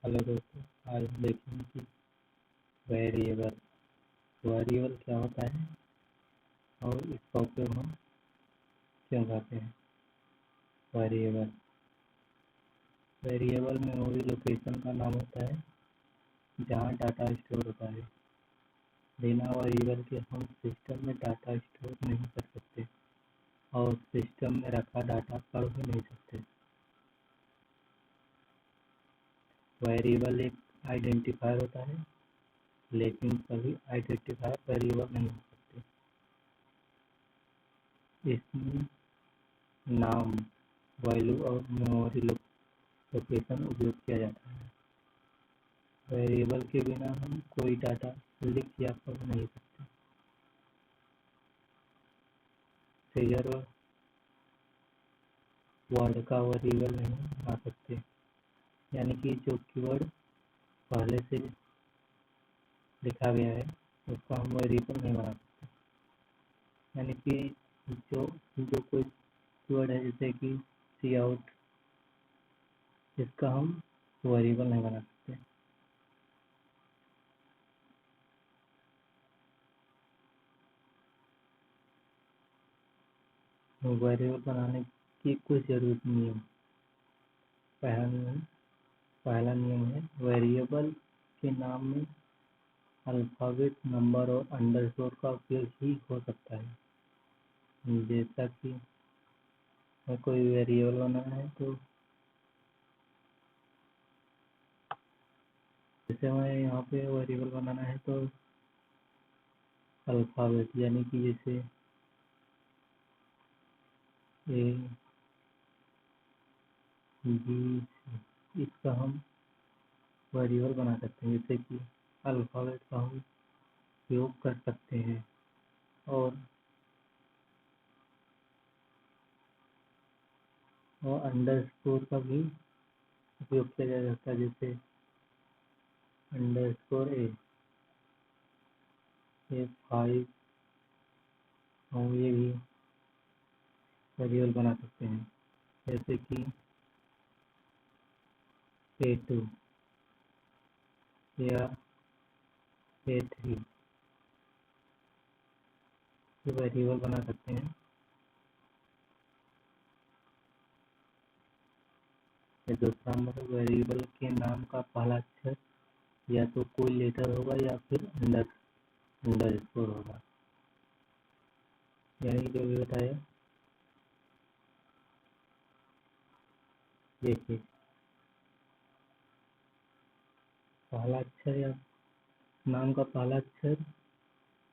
Hello दोस्तों, आज हम देखेंगे कि वेरिएबल वेरिएबल क्या होता है और इसका उपयोग हम क्यों करते हैं। वेरिएबल वेरिएबल मेमोरी लोकेशन का नाम होता है जहाँ डाटा स्टोर होता है। बिना वेरिएबल के हम सिस्टम में डाटा स्टोर नहीं कर सकते और सिस्टम में रखा डाटा पढ़ भी नहीं सकते। वेरिएबल एक आइडेंटिफायर होता है, लेकिन सभी आइडेंटिफायर वेरिएबल नहीं हो सकते। इसमें नाम, वैल्यू और मेमोरी लोकेशन उपयोग किया जाता है। वेरिएबल के बिना हम कोई डाटा लिख या पढ़ नहीं सकते। ट्रिगर वर्ड का वेरिएबल नहीं बना सकते, यानी कि जो कीवर्ड पहले से लिखा गया है उसका हम वेरिएबल नहीं बना सकते। यानी कि जो जो कोई कीवर्ड है जैसे कि सी आउट, इसका हम वेरिएबल नहीं बना सकते। वेरिएबल बनाने की कोई ज़रूरत नहीं है। पहला नियम है वेरिएबल के नाम में अल्फ़ाबेट, नंबर और अंडरस्कोर का उपयोग ही हो सकता है। जैसा कि कोई वेरिएबल बनाना है तो जैसे हमें यहाँ पे वेरिएबल बनाना है तो अल्फ़ाबेट यानी कि जैसे ए बी, इसका हम वेरिएबल बना सकते हैं। जैसे कि अल्फ़ाबेट का हम उपयोग कर सकते हैं और अंडरस्कोर का भी उपयोग किया जा सकता है। जैसे अंडरस्कोर A5 हम ये भी वेरिएबल बना सकते हैं। जैसे कि A2 या A3 ये वेरिएबल बना सकते हैं। दूसरा मतलब वेरिएबल के नाम का पहला अक्षर या तो कोई लेटर होगा या फिर अंडरस्कोर होगा। यानी जो भी बताया, देखिए पहला अक्षर या नाम का पहला अक्षर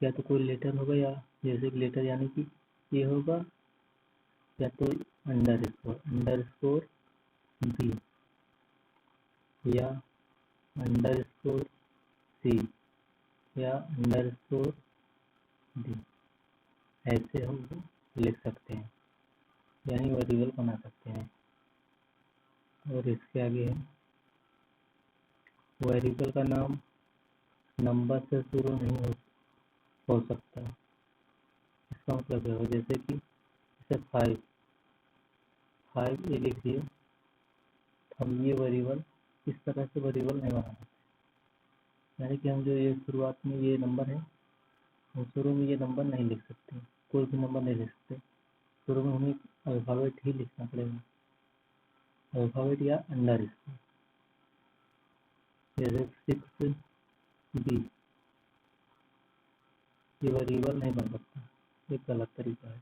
या तो कोई लेटर होगा या जैसे कि लेटर यानी कि ये होगा, या तो अंडरस्कोर बी या अंडरस्कोर सी या अंडरस्कोर डी, ऐसे हम लिख सकते हैं यानी वेरिएबल बना सकते हैं। और इसके आगे है वेरिएबल का नाम नंबर से शुरू नहीं हो सकता। इसका मतलब है जैसे कि जैसे 5 ये लिख दिए, हम ये वेरिएबल इस तरह से वेरिएबल नहीं बना सकते। यानी कि हम जो ये शुरुआत में ये नंबर है, हम शुरू में ये नंबर नहीं लिख सकते, कोई भी नंबर नहीं लिख सकते। शुरू में हमें अल्फ़ाबेट ही लिखना पड़ेगा, अल्फ़ाबेट या अंडरस्कोर। जैसे 6B ये वेरिएबल नहीं बन सकता, एक गलत तरीका है।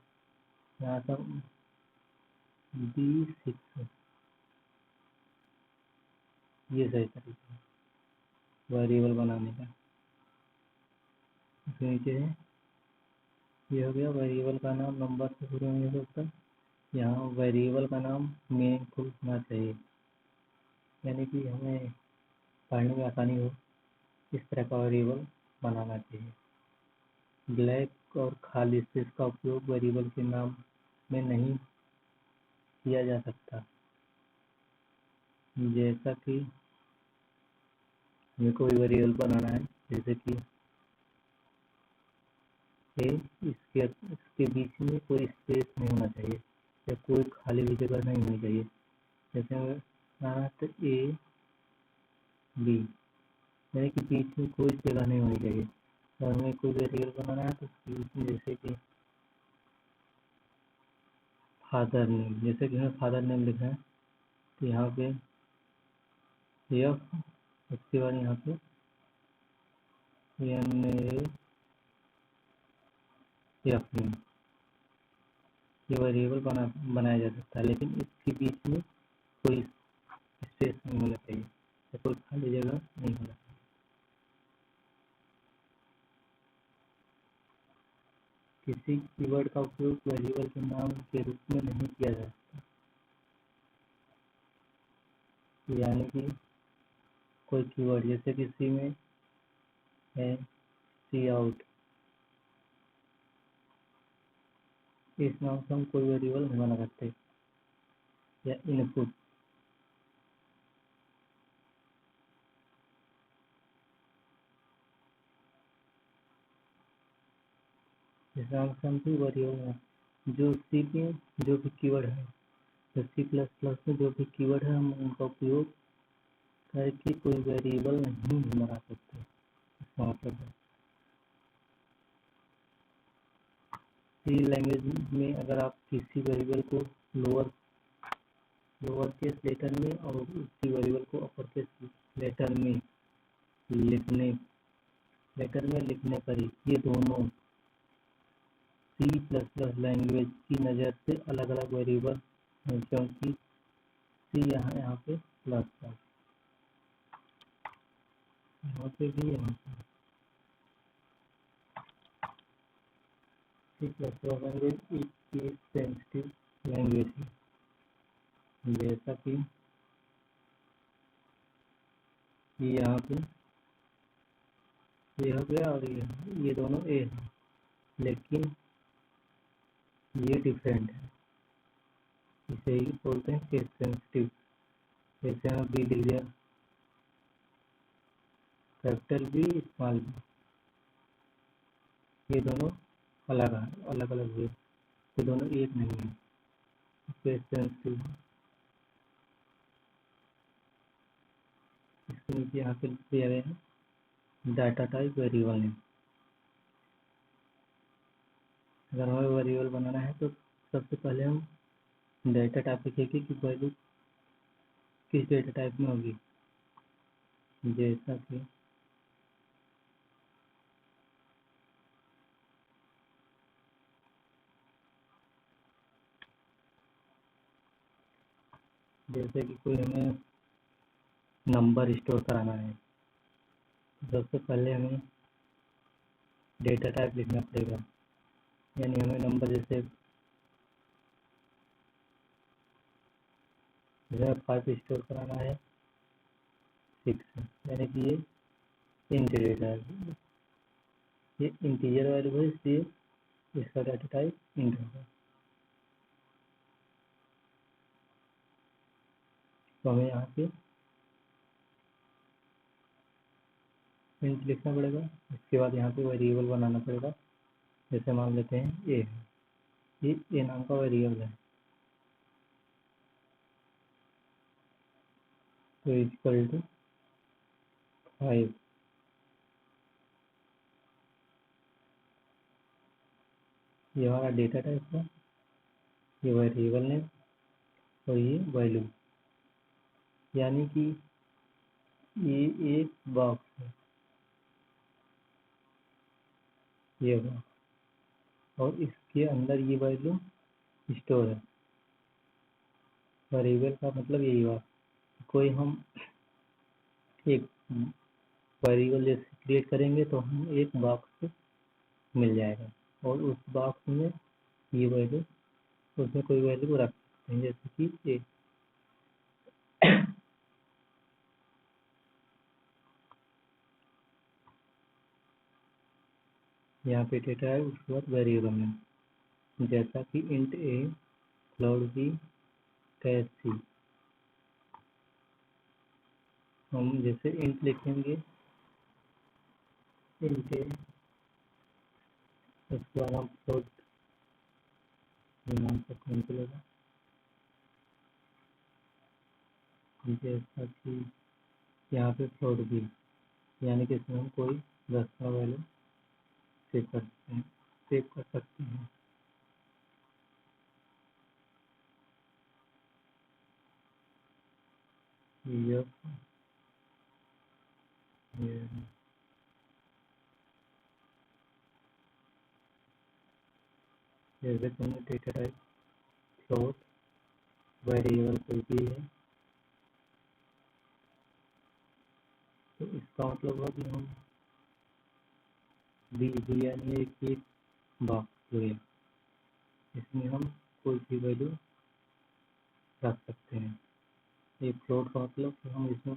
यहाँ तक B6 ये सही तरीका है वेरिएबल बनाने का। इसके नीचे है ये हो गया वेरिएबल का नाम नंबर से शुरू नहीं हो सकता। यहाँ वेरिएबल का नाम मीनिंगफुल होना चाहिए, यानी कि हमें पढ़ने में आसानी हो, इस तरह का वेरिएबल बनाना चाहिए। ब्लैंक और खाली स्पेस का उपयोग वेरिएबल के नाम में नहीं किया जा सकता। जैसा कि हमें कोई वेरिएबल बनाना है, जैसे कि इसके बीच में कोई स्पेस नहीं होना चाहिए या कोई खाली भी जगह नहीं होनी चाहिए। जैसे बनाना तो बी, यानी कि बीच में कोई जगह नहीं होनी चाहिए। तो हमें कोई वेरिएबल बनाना है तो बीच में जैसे कि फादर नेम, जैसे कि हमें फादर नेम लिखना है तो यहाँ पे एफ, उसके बाद यहाँ पे NAF नेम, ये वेरिएबल बनाया जा सकता है, लेकिन इसके बीच में कोई स्पेस नहीं होना चाहिए या कोई खाली जगह नहीं होना चाहिए। किसी कीवर्ड का उपयोग वेरिएबल के नाम के रूप में नहीं किया जा सकता, यानी कि कोई कीवर्ड जैसे कि सी में है सी आउट, इस नाम से हम कोई वेरिएबल नहीं बना सकते। या इनपुट, इस नाम से हम कोई वेरिएबल जो सी में जो भी कीवर्ड है, तो C++ में जो भी कीवर्ड है हम उनका उपयोग करके कोई वेरिएबल नहीं बना सकते। इसका मतलब है सी लैंग्वेज में अगर आप किसी वेरिएबल को लोअर केस लेटर में और उसी वेरिएबल को अपर केस लेटर में लिखने पर ही ये दोनों C++ लैंग्वेज की नज़र से अलग अलग वेरिएबल हैं, क्योंकि सी यहाँ पे प्लस है, यहाँ पे भी यहाँ पे C++ लैंग्वेज एक केस सेंसिटिव लैंग्वेज है, जैसा कि यहाँ पे ये हो गया और ये दोनों ए है, लेकिन ये डिफरेंट है, इसे ही बोलते हैं केस सेंसिटिव। जैसे यहाँ बी लिख दिया, कैपिटल बी स्मॉल बी, ये दोनों अलग अलग हुए, ये दोनों एक नहीं है, केस सेंसिटिव। इसके नीचे यहाँ पे दिया गया है डाटा टाइप वेरिएबल नेम। अगर हमें वेरिएबल बनाना है तो सबसे पहले हम डाटा टाइप लिखेंगे कि वैल्यू किस डेटा टाइप में होगी, जैसा कि कोई हमें नंबर स्टोर कराना है, सबसे पहले हमें डेटा टाइप लिखना पड़ेगा, यानी हमें नंबर जैसे 5 स्टोर कराना है 6, यानी कि ये इंट डेटा है, ये इंटीजर वैल्यू है, इसलिए इसका डाटा टाइप इंट होगा। तो हमें यहाँ पे इंट लिखना पड़ेगा, इसके बाद यहाँ पे वेरिएबल बनाना पड़ेगा। जैसे मान लेते हैं ए है, ये ए नाम का वेरिएबल है, तो इक्वल टू 5, ये हमारा डेटा टाइप है, ये वेरिएबल नेम और ये वैल्यू, यानी कि ये एक बॉक्स है, ये बॉक्स, और इसके अंदर ये वैल्यू स्टोर है। वेरिएबल का मतलब यही हुआ, कोई हम एक वेरिएबल जैसे क्रिएट करेंगे तो हम एक बॉक्स मिल जाएगा, और उस बॉक्स में ये वैल्यू, उसमें कोई वैल्यू रख सकते हैं, जैसे कि ए। यहाँ पे डेटा है, उसके बाद वेरिएबल में, जैसा कि int a float be cash सी। हम जैसे इंट लिखेंगे इंट ए, उसके बाद हम फ्लोट नाम से कौन चलेगा, जैसा कि यहाँ पे फ्लोट भी, यानी कि इसमें हम कोई दशमलव वैल्यू सेव कर सकते हैं। ये जैसे डेटा टाइप फ्लोट वेरिएबल कोई भी है, तो इसका मतलब हुआ कि हम बी यानी एक बॉक्स है, इसमें हम कोई भी वैल्यू रख सकते हैं। एक फ्लोट का मतलब कि हम इसमें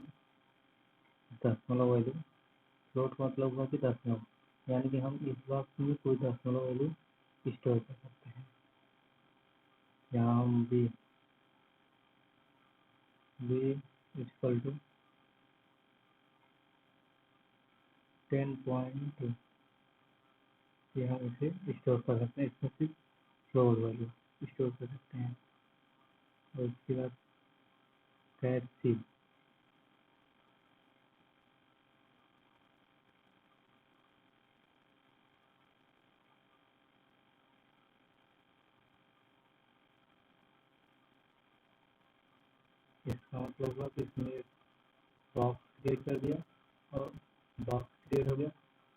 दशमलव वैल्यू, फ्लोट का मतलब हुआ कि दशमलव, यानी कि हम इस बॉक्स में कोई दशमलव वैल्यू स्टोर कर सकते हैं। यहाँ हम बी इक्वल टू 10.2 ये हम इसे स्टोर कर सकते हैं, इसमें सिर्फ फ्लोट वैल्यू स्टोर कर सकते हैं। और उसके बाद कैर सी, इसका मतलब हुआ कि इसमें एक बॉक्स क्रिएट कर दिया और बॉक्स क्रिएट हो गया,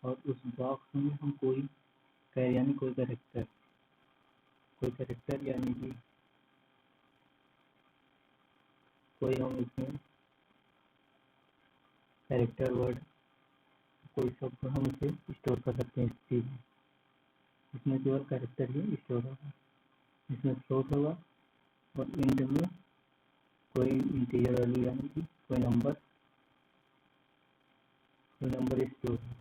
और उस बॉक्स में हम कोई कैर यानी कोई कैरेक्टर यानी कि कोई हम इसमें कैरेक्टर वर्ड कोई शब्द हम इसे स्टोर कर सकते हैं। इस चीज़ में इसमें केवल कैरेक्टर ही स्टोर होगा, इसमें फ्लोट होगा और इंट में कोई इंटीजर वैल्यू यानी कि कोई नंबर स्टोर होगा।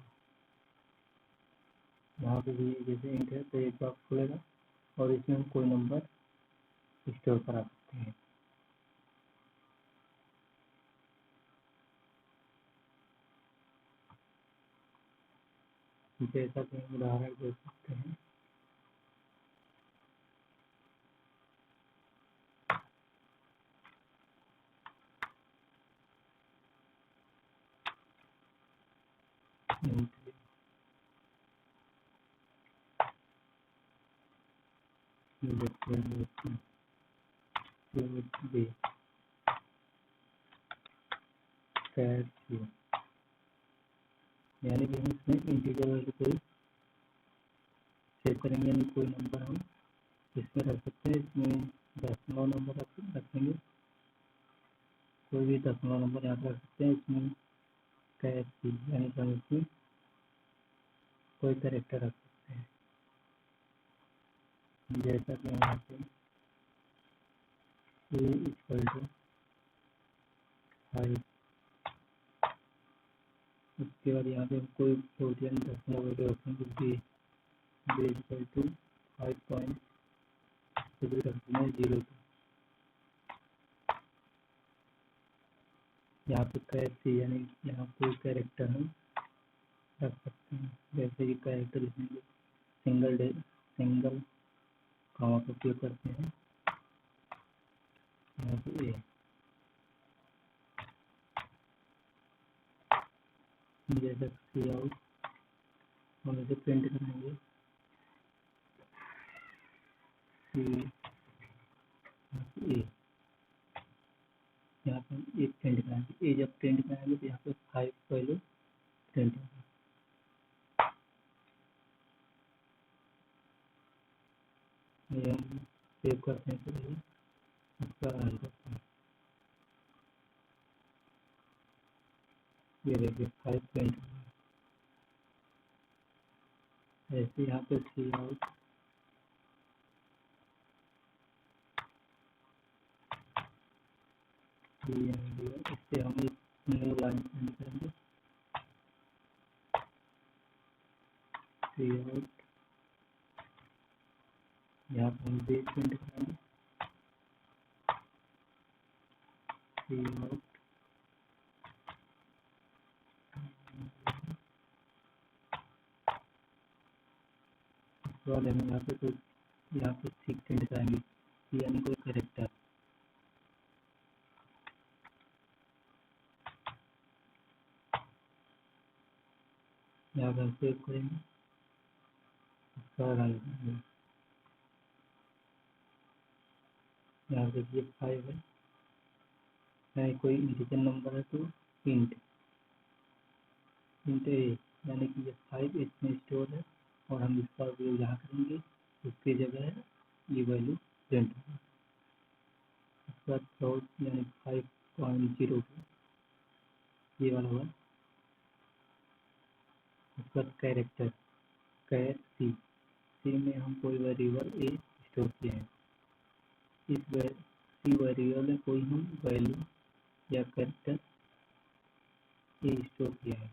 यहाँ पे भी जैसे इंट है तो एक बॉक्स खुलेगा और इसमें हम कोई नंबर स्टोर करा सकते हैं। जैसा कि हम उदाहरण देख सकते हैं, यानी कि हम इसमें इंटीजर वैल्यू कोई सेव करेंगे, यानी कोई नंबर हम इसमें रख सकते हैं। इसमें दशमलव नंबर रखेंगे, कोई भी दशमलव नंबर यहाँ पर रख सकते हैं। इसमें कैर सी यानी कि हम इसमें कोई कैरेक्टर रख सकते हैं, जैसा कि हम यहाँ पे ए इक्वल टू 5। उसके बाद यहाँ पे हम कोई फ्लोट यानी दशमलव वैल्यू रखेंगे, बी इक्वल टू 5 रखते हैं 0 2। यहाँ पे कैर सी यानी यहाँ कोई कैरेक्टर हम रख सकते हैं, जैसे कि कैरेक्टर इसमें सिंगल कॉमा का उपयोग करते हैं। यहाँ पे ए, जैसा सी आउट हम इसे प्रिंट करेंगे, ए यहाँ पे हम एक प्रिंट कराएंगे। ए जब प्रिंट कराएंगे तो यहाँ पे 5 पहले प्रिंट होगा। ये हम सेव करते हैं, पहले इसका रन करते हैं। ये देखिए 5 प्रिंट होगा। ऐसे यहाँ पे सी आउट इससे हम एक न्यू लाइन प्रिंट करेंगे, सी आउट यहाँ पर हम बी प्रिंट करेंगे, सी आउट उसके बाद हम यहाँ पे सी प्रिंट करेंगे, यानी कोई कैरेक्टर। यहाँ पे हम सेव करेंगे, इसका रन करेंगे। यहाँ पे ये 5 है, यहाँ कोई इंटीजर नंबर है तो इंट ए, यानी कि ये 5 इसमें स्टोर है और हम इसका उपयोग यहाँ करेंगे, उसकी जगह है ये वैल्यू प्रिंट होगा। उसके बाद फ्लोट यानी 5.0 ये वाला हुआ। उसके बाद कैरेक्टर कैर सी में हम कोई वेरिएबल ए स्टोर किए हैं। इस सी वेरिएबल में कोई हम वैल्यू या कैरेक्टर ए स्टोर किया है,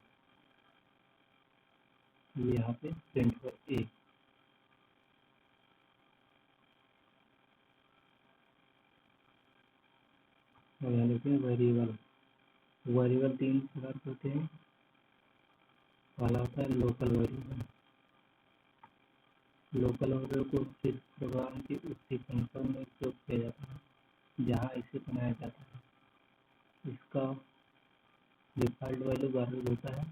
ये यहाँ पे प्रिंट हुआ ए। और यहाँ देखिए वेरिएबल 3 प्रकार के होते हैं। पहला होता है लोकल वेरिएबल। लोकल वेरिएबल को सिर्फ प्रोग्राम के उसी फंक्शन में उपयोग किया जाता है जहाँ इसे बनाया जाता है। इसका डिफ़ॉल्ट वैल्यू वैल्यू होता है।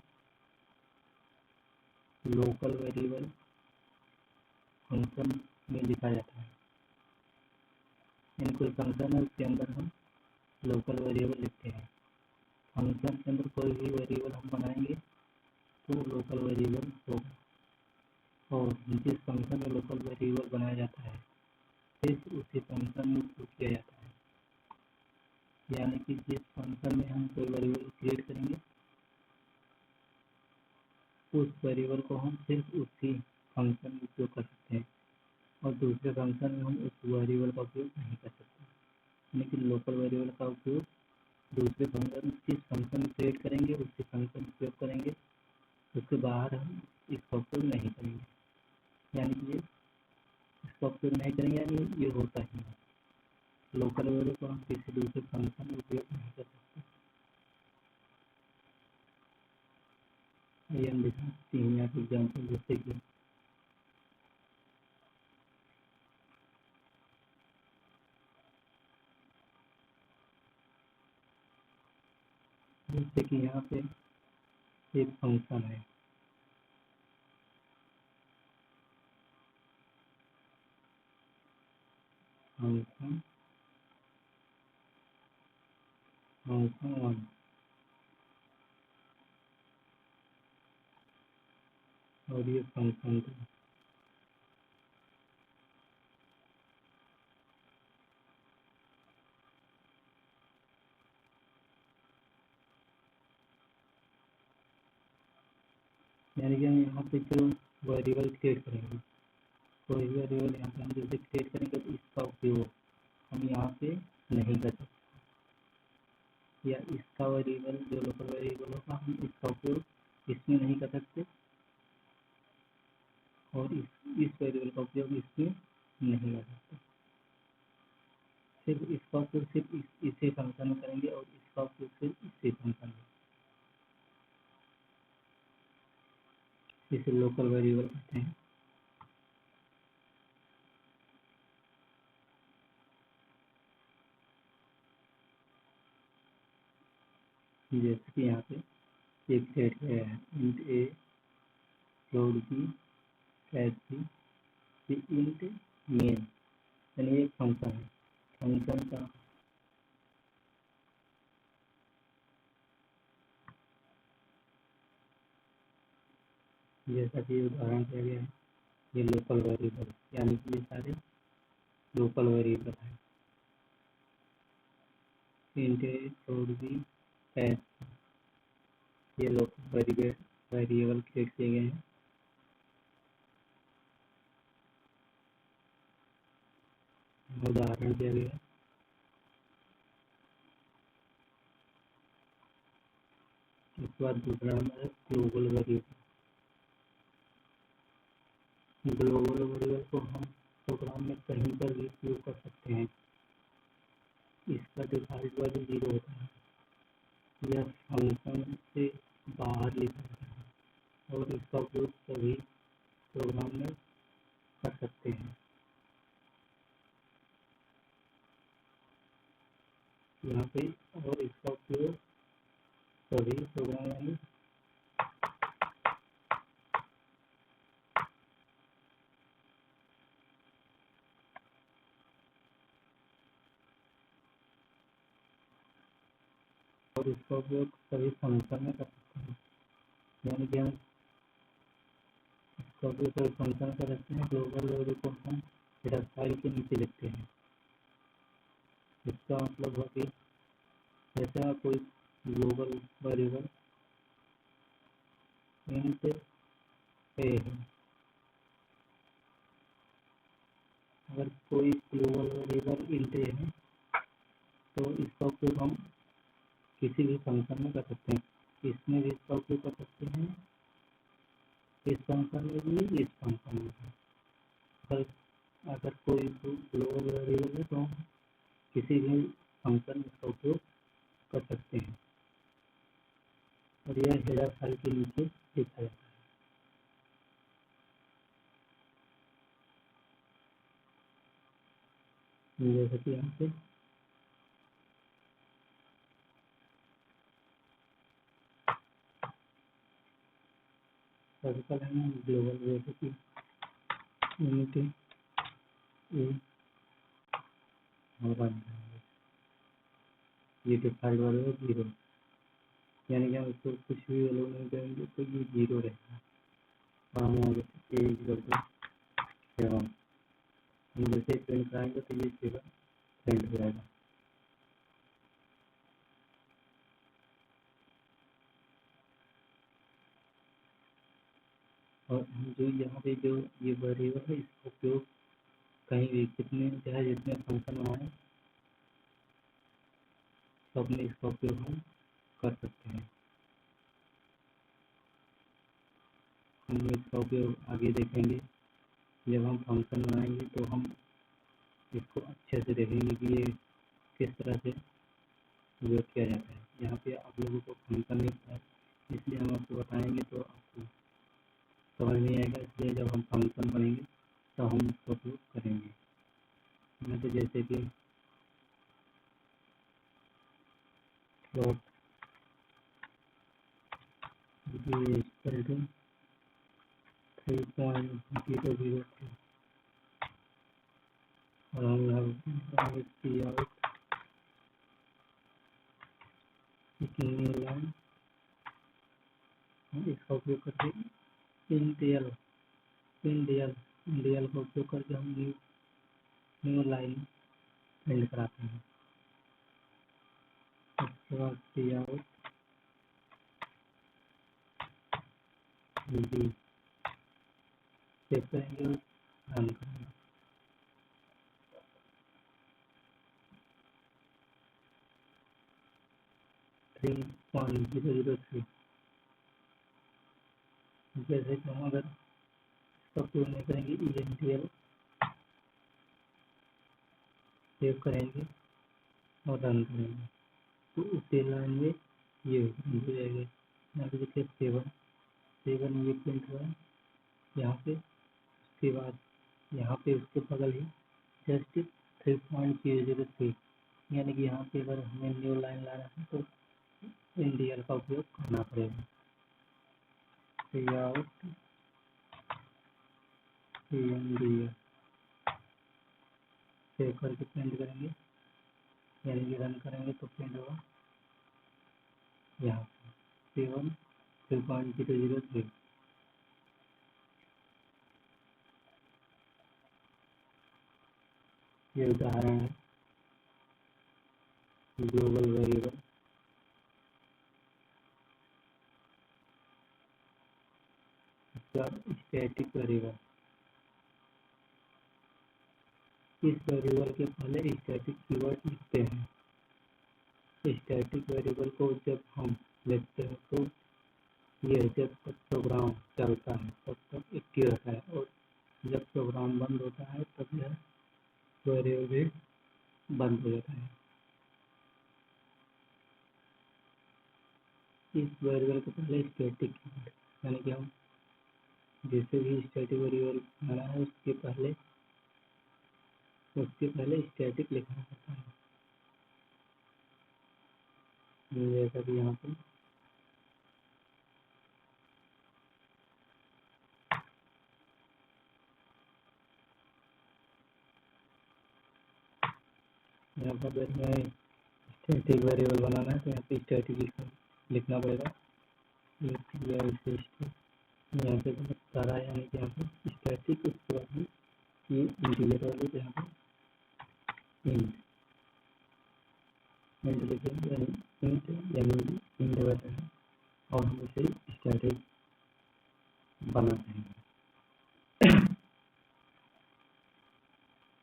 लोकल वेरिएबल फंक्शन में लिखा जाता है, इन कोई फंक्शन है उसके अंदर हम लोकल वेरिएबल लिखते हैं। फंक्शन के अंदर कोई भी वेरिएबल हम बनाएंगे तो लोकल वेरिएबल होगा, और जिस फंक्शन में लोकल वेरिएबल बनाया जाता है सिर्फ उसी फंक्शन में उपयोग किया जाता है। यानी कि जिस फंक्शन में हम कोई वेरिएबल क्रिएट करेंगे उस वेरिएबल को हम सिर्फ उसी फंक्शन में उपयोग कर सकते हैं, और दूसरे फंक्शन में हम उस वेरिएबल का उपयोग नहीं कर सकते। यानी कि लोकल वेरिएबल का उपयोग दूसरे फंक्शन जिस फंक्शन में क्रिएट करेंगे उसी फंक्शन में उपयोग करेंगे, उसके बाहर हम इसका उपयोग नहीं करेंगे। यानी कि इसका उपयोग नहीं करेंगे यानी ये होता ही है। लोकल वेरिएबल को हम किसी दूसरे फंक्शन में उपयोग नहीं कर सकते। ये हम दिखा सकते हैं यहाँ पे एग्जाम्पल, जैसे कि यहाँ पे एक फंक्शन है, फंक्शन 1 और ये फंक्शन 2। यानी कि हम यहाँ पे जो वेरिएबल क्रिएट करेंगे, कोई भी वेरिएबल यहाँ पे हम जैसे क्रिएट करेंगे तो इसका उपयोग हम यहाँ पे नहीं कर सकते, या इसका वेरिएबल जो लोकल वेरिएबल होगा हम इसका उपयोग इसमें नहीं कर सकते, और इस वेरिएबल का उपयोग इसमें नहीं कर सकते। सिर्फ इसका उपयोग सिर्फ इसी फंक्शन में करेंगे और इसका उपयोग सिर्फ इसी फंक्शन में, इसे लोकल वेरिएबल कहते हैं। जैसे कि यहाँ पे एक सेट किया है int a float b catch b, ये इंट मेन यानी एक फंक्शन है। फंक्शन का जैसा कि उदाहरण दिया गया है, ये लोकल वेरिएबल यानी कि ये सारे लोकल वेरिएबल है। Int a float b catch, ये लोकल वेरिएबल क्रिएट किए गए हैं। उदाहरण दिया गया है। उसके बाद दूसरा नंबर है ग्लोबल वेरिएबल। ग्लोबल वेरिएबल को हम प्रोग्राम में कहीं पर भी उपयोग कर सकते हैं। इसका डिफ़ॉल्ट वैल्यू 0 होता है, यह फंक्शन से बाहर लिखा जाता है और इसका उपयोग सभी प्रोग्राम में कर सकते हैं। यहाँ पे और इसका उपयोग सभी प्रोग्राम यानी और इसका उपयोग सभी फंक्शन में कर सकते हैं। यानी कि हम इसका उपयोग सभी फंक्शन कर सकते हैं। ग्लोबल वेरिएबल को हम हेडर फाइल के नीचे लिखते हैं। इसका मतलब है कि जैसे कोई ग्लोबल वेरिएबल इंट ए है, अगर कोई ग्लोबल वेरिएबल इंट ए है तो इसका उपयोग हम किसी भी फंक्शन में कर सकते हैं। इसमें भी इसका उपयोग कर सकते हैं, इस फंक्शन में भी, इस फंक्शन में भी। अगर कोई ग्लोबल वेरिएबल है तो हम किसी भी फंक्शन में इसका उपयोग कर सकते हैं और यह हेडर फाइल के नीचे लिखा जाता है। जैसे कि यहाँ पे सर्कल है ग्लोबल वेरिएबल यूनिट ए और ये डिफॉल्ट वेरिएबल 0, यानी कि हम इसको कुछ भी वैल्यू नहीं देंगे तो ये 0 रहेगा। और हम आगे ए इक्वल टू 7 हम जैसे प्रिंट कराएंगे तो ये 7 प्रिंट हो जाएगा। और जो यहाँ पे जो ये वेरिएबल है इसका उपयोग कहीं भी कितने चाहे जितने फंक्शन बनाए सब में इसका उपयोग हम कर सकते हैं। हम इसका उपयोग आगे देखेंगे। जब हम फंक्शन बनाएंगे तो हम इसको अच्छे से देखेंगे कि ये किस तरह से उपयोग किया जाता है। यहाँ पे आप लोगों को फंक्शन नहीं पता है, इसलिए हम आपको बताएंगे तो आपको समझ नहीं आएगा। इसलिए जब हम फंक्शन बनेंगे तो हम इसका उपयोग करेंगे। यहाँ पे जैसे कि प्लॉट इक्वल टू 3.003 और हम यहाँ सी आउट न्यू लाइन इसका उपयोग करके इंडियल का उपयोग करके हम न्यू लाइन प्रिंट कराते हैं। उसके बाद सी आउट बी सेव करेंगे और रन करेंगे। थ्री पॉइंट 003 जैसे कि हम अगर इसका उपयोग नहीं करेंगे ENTL सेव करेंगे और रन करेंगे तो उसी लाइन में ये हो जाएगा। यहाँ पे देखिए 7 ये प्रिंट हुआ है यहाँ पे। उसके बाद यहाँ पे उसके बगल ही जस्ट 3.003 यानी कि यहाँ पे अगर हमें न्यू लाइन लाना है तो इंडियल का उपयोग करना पड़ेगा। आउट इंडियल सेव करके प्रिंट करेंगे, यानी कि रन करेंगे तो प्रिंट होगा यहाँ 3.003। ये उदाहरण है ग्लोबल वेरिएबल। स्टैटिक वेरिएबल, इस वेरिएबल के पहले स्टैटिक कीवर्ड लिखते हैं। स्टैटिक वेरिएबल को जब हम लिखते हैं तो यह जब तक प्रोग्राम चलता है तब तक एक्टिव रहता है और जब प्रोग्राम बंद होता है तब यह वेरिएबल बंद हो जाता है। इस वेरिएबल के पहले स्टैटिक कीवर्ड, यानी कि हम जैसे भी स्टैटिक वेरिएबल बनाना है उसके पहले स्टैटिक लिखना पड़ता है। जैसा कि यहाँ पे यहाँ पर मैं स्टैटिक वेरिएबल बनाना है तो यहाँ पे स्टैटिक लिखना पड़ेगा। यहाँ पे बता रहा है, यानी कि यहाँ पे स्टैटिक, उसके बाद में ये इंटीजर वाली पे यहाँ पे इंट लिखेंगे, यानी इंट वैल्यू है और हम इसे स्टैटिक बनाते हैं।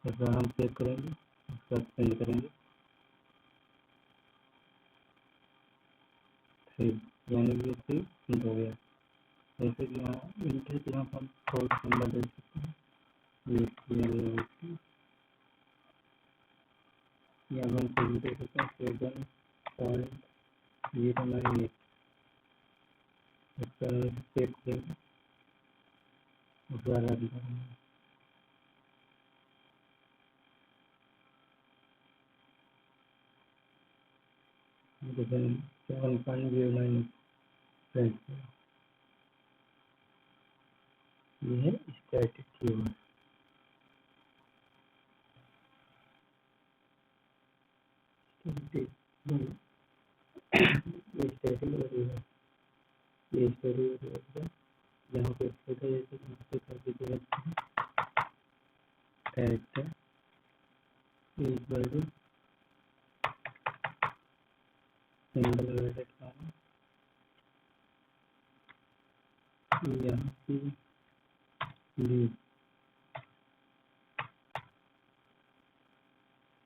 इस बार हम सेव करेंगे, उसके बाद सेंड करेंगे। यानी कि इससे इंट हो गया। जैसे कि यहाँ इंट है तो यहाँ पर हम फोर्थ नंबर दे सकते हैं। यहाँ हम सेव दे सकते हैं 7.098। इस पर हम सेव करेंगे, उस बार रन करेंगे। जैसे 7.09 ये है स्टैटिक कीवर्ड। यहाँ पे छोटा जैसे यहाँ पे कर दीजिएगा कैरेक्टर सिंबल यहाँ पे लीव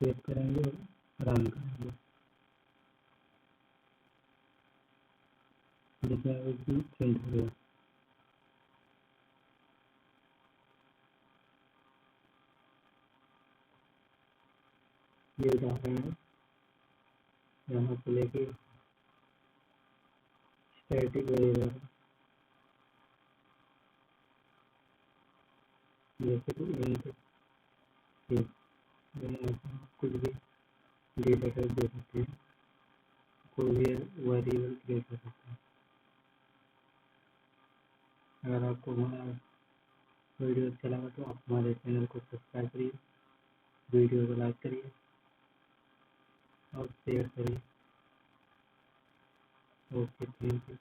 सेव करेंगे और रन करेंगे। जिसमें भी प्रिंट हो गया। ये उदाहरण है, यहाँ से लेके स्टैटिक वेरिएबल जैसे कि इंट कुछ भी डेटा टाइप दे सकते हैं, कोई भी वेरिएबल क्रिएट कर सकते हैं। अगर आपको हमारा वीडियो अच्छा लगा तो आप हमारे चैनल को सब्सक्राइब करिए, वीडियो को लाइक करिए और शेयर करिए। Okay, thank you.